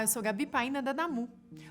eu sou Gabi Paina da Namu.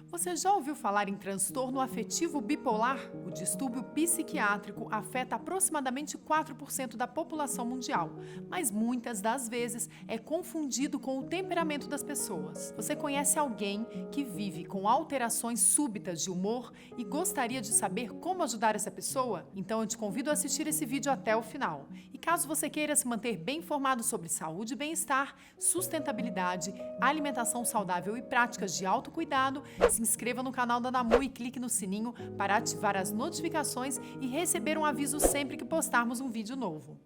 Você já ouviu falar em transtorno afetivo bipolar? O distúrbio psiquiátrico afeta aproximadamente 4% da população mundial, mas muitas das vezes é confundido com o temperamento das pessoas. Você conhece alguém que vive com alterações súbitas de humor e gostaria de saber como ajudar essa pessoa? Então eu te convido a assistir esse vídeo até o final. E caso você queira se manter bem informado sobre saúde e bem-estar, sustentabilidade, alimentação saudável e práticas de autocuidado, se inscreva no canal da Namu e clique no sininho para ativar as notificações e receber um aviso sempre que postarmos um vídeo novo.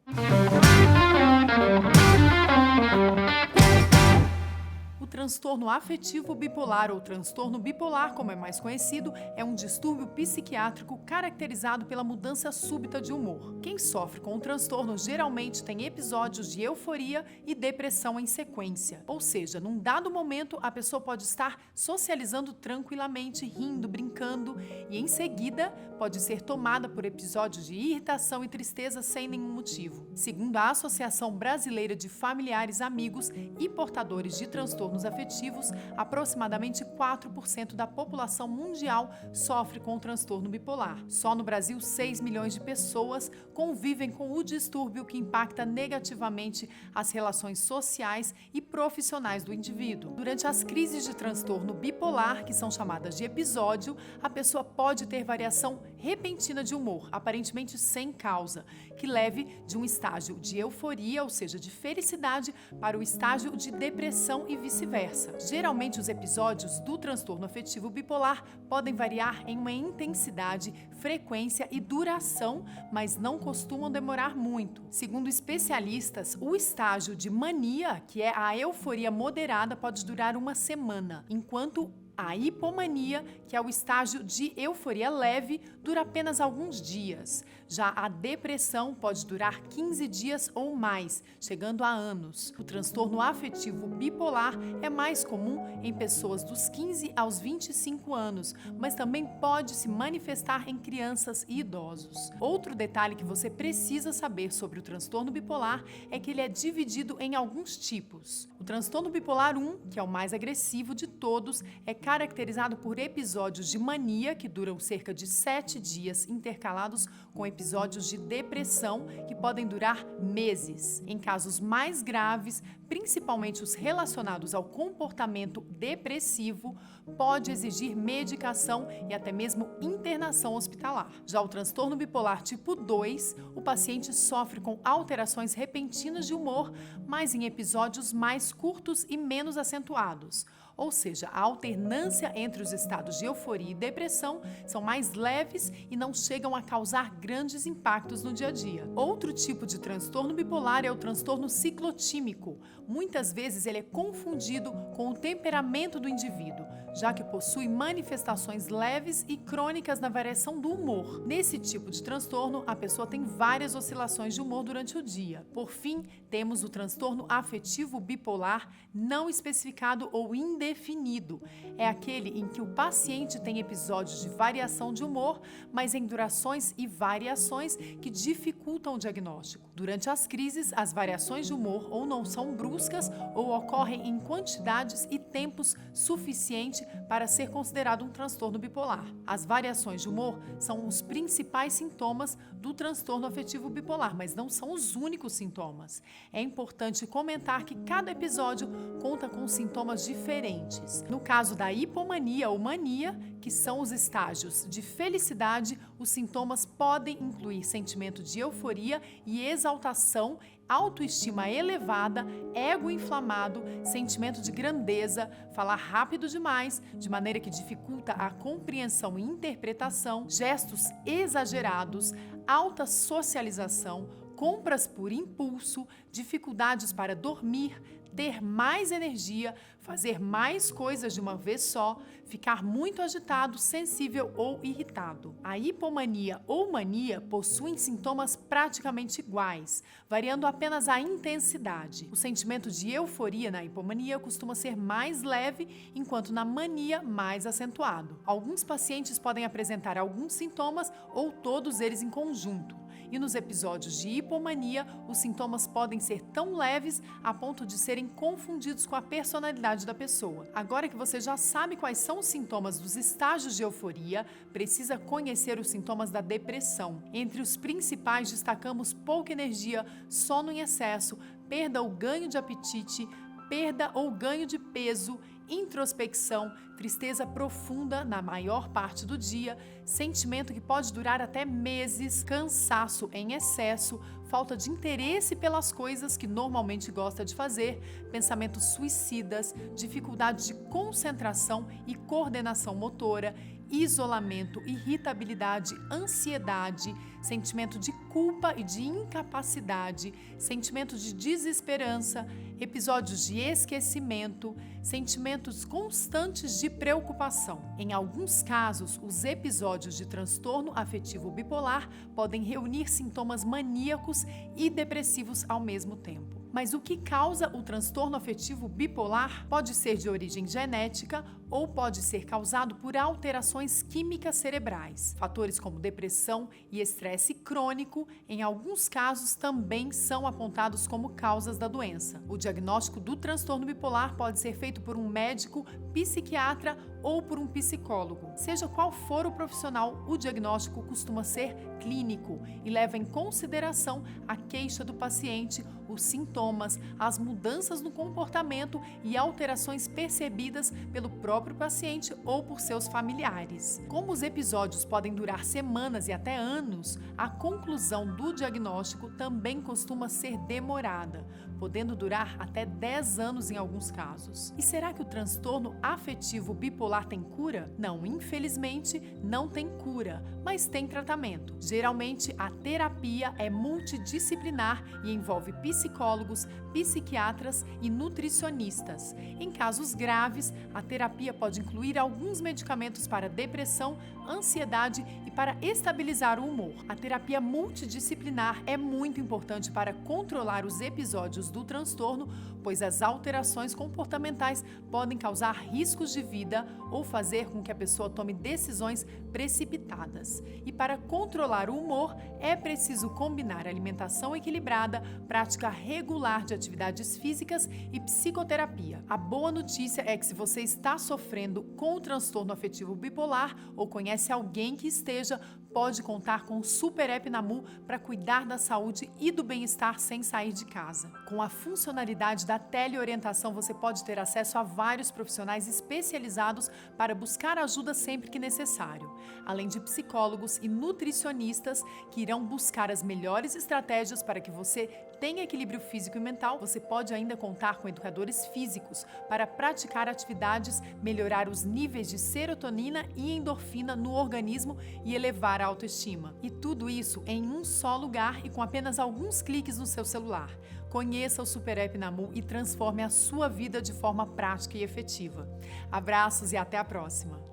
O transtorno afetivo bipolar, ou transtorno bipolar, como é mais conhecido, é um distúrbio psiquiátrico caracterizado pela mudança súbita de humor. Quem sofre com o transtorno geralmente tem episódios de euforia e depressão em sequência. Ou seja, num dado momento, a pessoa pode estar socializando tranquilamente, rindo, brincando, e em seguida pode ser tomada por episódios de irritação e tristeza sem nenhum motivo. Segundo a Associação Brasileira de Familiares, Amigos e Portadores de Transtornos afetivos, aproximadamente 4% da população mundial sofre com o transtorno bipolar. Só no Brasil, 6 milhões de pessoas convivem com o distúrbio, que impacta negativamente as relações sociais e profissionais do indivíduo. Durante as crises de transtorno bipolar, que são chamadas de episódio, a pessoa pode ter variação repentina de humor, aparentemente sem causa, que leve de um estágio de euforia, ou seja, de felicidade, para o estágio de depressão e vice-versa. Geralmente, os episódios do transtorno afetivo bipolar podem variar em uma intensidade, frequência e duração, mas não costumam demorar muito. Segundo especialistas, o estágio de mania, que é a euforia moderada, pode durar uma semana, enquanto a hipomania, que é o estágio de euforia leve, dura apenas alguns dias. Já a depressão pode durar 15 dias ou mais, chegando a anos. O transtorno afetivo bipolar é mais comum em pessoas dos 15 aos 25 anos, mas também pode se manifestar em crianças e idosos. Outro detalhe que você precisa saber sobre o transtorno bipolar é que ele é dividido em alguns tipos. O transtorno bipolar 1, que é o mais agressivo de todos, é caracterizado por episódios de mania, que duram cerca de 7 dias, intercalados com episódios de depressão, que podem durar meses. Em casos mais graves, principalmente os relacionados ao comportamento depressivo, pode exigir medicação e até mesmo internação hospitalar. Já o transtorno bipolar tipo 2, o paciente sofre com alterações repentinas de humor, mas em episódios mais curtos e menos acentuados. Ou seja, a alternância entre os estados de euforia e depressão são mais leves e não chegam a causar grandes impactos no dia a dia. Outro tipo de transtorno bipolar é o transtorno ciclotímico. Muitas vezes ele é confundido com o temperamento do indivíduo, já que possui manifestações leves e crônicas na variação do humor. Nesse tipo de transtorno, a pessoa tem várias oscilações de humor durante o dia. Por fim, temos o transtorno afetivo bipolar não especificado ou indefinido. É aquele em que o paciente tem episódios de variação de humor, mas em durações e variações que dificultam o diagnóstico. Durante as crises, as variações de humor ou não são bruscas ou ocorrem em quantidades e tempos suficientes para ser considerado um transtorno bipolar. As variações de humor são os principais sintomas do transtorno afetivo bipolar, mas não são os únicos sintomas. É importante comentar que cada episódio conta com sintomas diferentes. No caso da hipomania ou mania, que são os estágios de felicidade, os sintomas podem incluir sentimento de euforia e exaltação, autoestima elevada, ego inflamado, sentimento de grandeza, falar rápido demais, de maneira que dificulta a compreensão e interpretação, gestos exagerados, alta socialização, compras por impulso, dificuldades para dormir, ter mais energia, fazer mais coisas de uma vez só, ficar muito agitado, sensível ou irritado. A hipomania ou mania possuem sintomas praticamente iguais, variando apenas a intensidade. O sentimento de euforia na hipomania costuma ser mais leve, enquanto na mania mais acentuado. Alguns pacientes podem apresentar alguns sintomas ou todos eles em conjunto. E nos episódios de hipomania, os sintomas podem ser tão leves a ponto de serem confundidos com a personalidade da pessoa. Agora que você já sabe quais são os sintomas dos estágios de euforia, precisa conhecer os sintomas da depressão. Entre os principais destacamos pouca energia, sono em excesso, perda ou ganho de apetite, perda ou ganho de peso, introspecção, tristeza profunda na maior parte do dia, sentimento que pode durar até meses, cansaço em excesso, falta de interesse pelas coisas que normalmente gosta de fazer, pensamentos suicidas, dificuldade de concentração e coordenação motora, isolamento, irritabilidade, ansiedade, sentimento de culpa e de incapacidade, sentimento de desesperança, episódios de esquecimento, sentimentos constantes de preocupação. Em alguns casos, os episódios de transtorno afetivo bipolar podem reunir sintomas maníacos e depressivos ao mesmo tempo. Mas o que causa o transtorno afetivo bipolar pode ser de origem genética ou pode ser causado por alterações químicas cerebrais. Fatores como depressão e estresse crônico, em alguns casos, também são apontados como causas da doença. O diagnóstico do transtorno bipolar pode ser feito por um médico, psiquiatra ou por um psicólogo. Seja qual for o profissional, o diagnóstico costuma ser clínico e leva em consideração a queixa do paciente, os sintomas, as mudanças no comportamento e alterações percebidas pelo próprio paciente ou por seus familiares. Como os episódios podem durar semanas e até anos, a conclusão do diagnóstico também costuma ser demorada, podendo durar até 10 anos em alguns casos. E será que o transtorno afetivo bipolar tem cura? Não, infelizmente não tem cura, mas tem tratamento. Geralmente a terapia é multidisciplinar e envolve psicólogos, psiquiatras e nutricionistas. Em casos graves, a terapia pode incluir alguns medicamentos para depressão, ansiedade e para estabilizar o humor. A terapia multidisciplinar é muito importante para controlar os episódios do transtorno, pois as alterações comportamentais podem causar riscos de vida ou fazer com que a pessoa tome decisões precipitadas. E para controlar o humor, é preciso combinar alimentação equilibrada, prática regular de atividades físicas e psicoterapia. A boa notícia é que se você está sofrendo com o transtorno afetivo bipolar ou conhece alguém que esteja, pode contar com o Super App Namu para cuidar da saúde e do bem-estar sem sair de casa. Com a funcionalidade da teleorientação, você pode ter acesso a vários profissionais especializados para buscar ajuda sempre que necessário, além de psicólogos e nutricionistas que irão buscar as melhores estratégias para que você tenha equilíbrio físico e mental. Você pode ainda contar com educadores físicos para praticar atividades, melhorar os níveis de serotonina e endorfina no organismo e elevar a autoestima. E tudo isso em um só lugar e com apenas alguns cliques no seu celular. Conheça o Super App Namu e transforme a sua vida de forma prática e efetiva. Abraços e até a próxima!